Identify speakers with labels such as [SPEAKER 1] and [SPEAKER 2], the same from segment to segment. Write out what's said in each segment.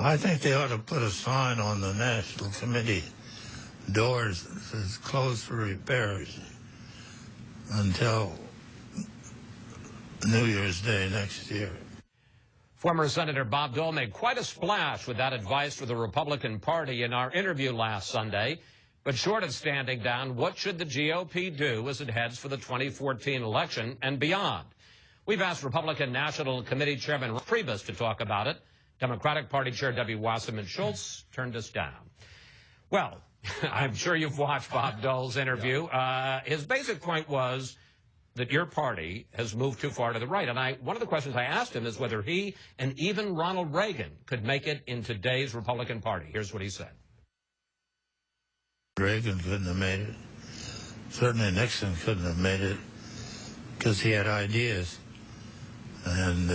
[SPEAKER 1] I think they ought to put a sign on the National Committee doors that says closed for repairs until New Year's Day next year.
[SPEAKER 2] Former Senator Bob Dole made quite a splash with that advice for the Republican Party in our interview last Sunday. But short of standing down, what should the GOP do as it heads for the 2014 election and beyond? We've asked Republican National Committee Chairman Reince Priebus to talk about it. Democratic Party Chair Debbie Wasserman Schultz turned us down. Well, I'm sure you've watched Bob Dole's interview. His basic point was that your party has moved too far to the right. And one of the questions I asked him is whether he and even Ronald Reagan could make it in today's Republican Party. Here's what he said.
[SPEAKER 1] Reagan couldn't have made it. Certainly Nixon couldn't have made it because he had ideas. And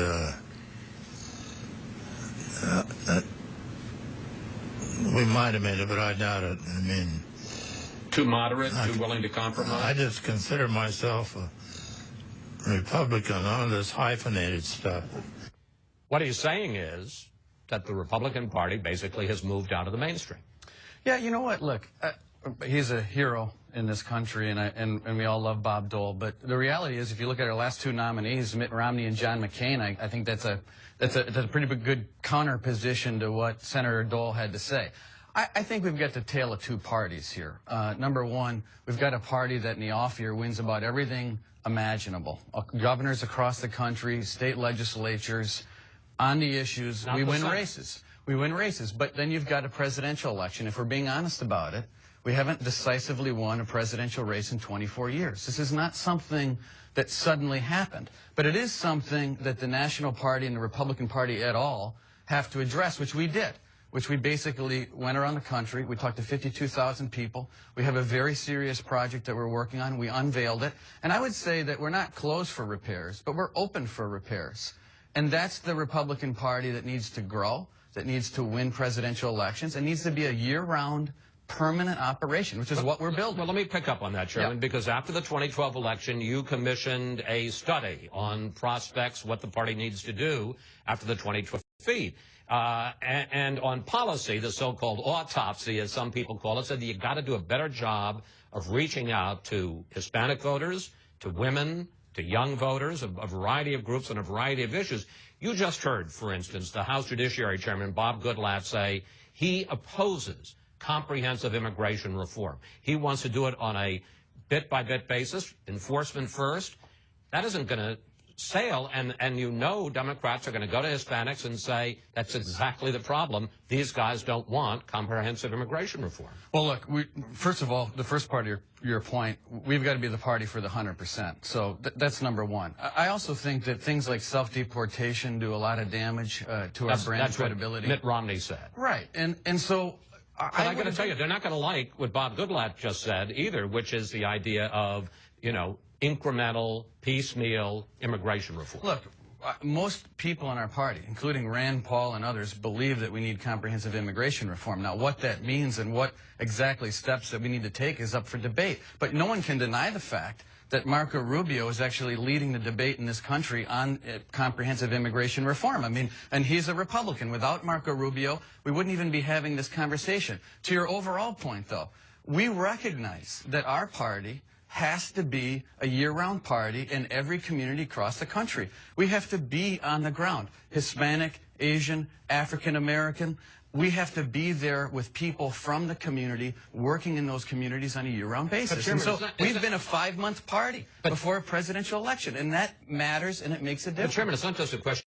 [SPEAKER 1] we might have made it, but I doubt it. I mean,
[SPEAKER 2] too moderate, too willing to compromise?
[SPEAKER 1] I just consider myself a Republican on this hyphenated stuff.
[SPEAKER 2] What he's saying is that the Republican Party basically has moved out of the mainstream.
[SPEAKER 3] Yeah, you know what? Look, he's a hero in this country, and we all love Bob Dole. But the reality is, if you look at our last two nominees, Mitt Romney and John McCain, I think that's a pretty good counter position to what Senator Dole had to say. I think we've got the tale of two parties here. Number one, we've got a party that in the off year wins about everything imaginable. Governors across the country, state legislatures, on the issues, we win races. We win races. But then you've got a presidential election. If we're being honest about it, we haven't decisively won a presidential race in 24 years. This is not something that suddenly happened. But it is something that the National Party and the Republican Party et al. Have to address, which we did. Which we basically went around the country. We talked to 52,000 people. We have a very serious project that we're working on. We unveiled it. And I would say that we're not closed for repairs, but we're open for repairs. And that's the Republican Party that needs to grow, that needs to win presidential elections, and needs to be a year-round permanent operation, which is what we're building.
[SPEAKER 2] Well, let me pick up on that, Chairman, because after the 2012 election, you commissioned a study on prospects, what the party needs to do after the 2012 defeat. And on policy, the so-called autopsy, as some people call it, said that you've got to do a better job of reaching out to Hispanic voters, to women, to young voters, a variety of groups and a variety of issues. You just heard, for instance, the House Judiciary Chairman, Bob Goodlatte, say he opposes comprehensive immigration reform. He wants to do it on a bit-by-bit basis, enforcement first. That isn't going to sail, and you know Democrats are going to go to Hispanics and say that's exactly the problem. These guys don't want comprehensive immigration reform.
[SPEAKER 3] Well, look, first of all, the first part of your point, we've got to be the party for the 100%. So that's number one. I also think that things like self-deportation do a lot of damage to our brand credibility.
[SPEAKER 2] That's what Mitt Romney said.
[SPEAKER 3] Right, and so...
[SPEAKER 2] But I got to tell you, they're not going to like what Bob Goodlatte just said either, which is the idea of, you know, incremental, piecemeal immigration reform.
[SPEAKER 3] Look, most people in our party, including Rand Paul and others, believe that we need comprehensive immigration reform. Now, what that means and what exactly steps that we need to take is up for debate. But no one can deny the fact that Marco Rubio is actually leading the debate in this country on comprehensive immigration reform. I mean, and he's a Republican. Without Marco Rubio, we wouldn't even be having this conversation. To your overall point, though, we recognize that our party has to be a year-round party in every community across the country. We have to be on the ground. Hispanic, Asian, African-American. We have to be there with people from the community, working in those communities on a year-round basis. And so we've been a 5-month party before a presidential election, and that matters and it makes a difference.
[SPEAKER 2] But Chairman, it's not just a question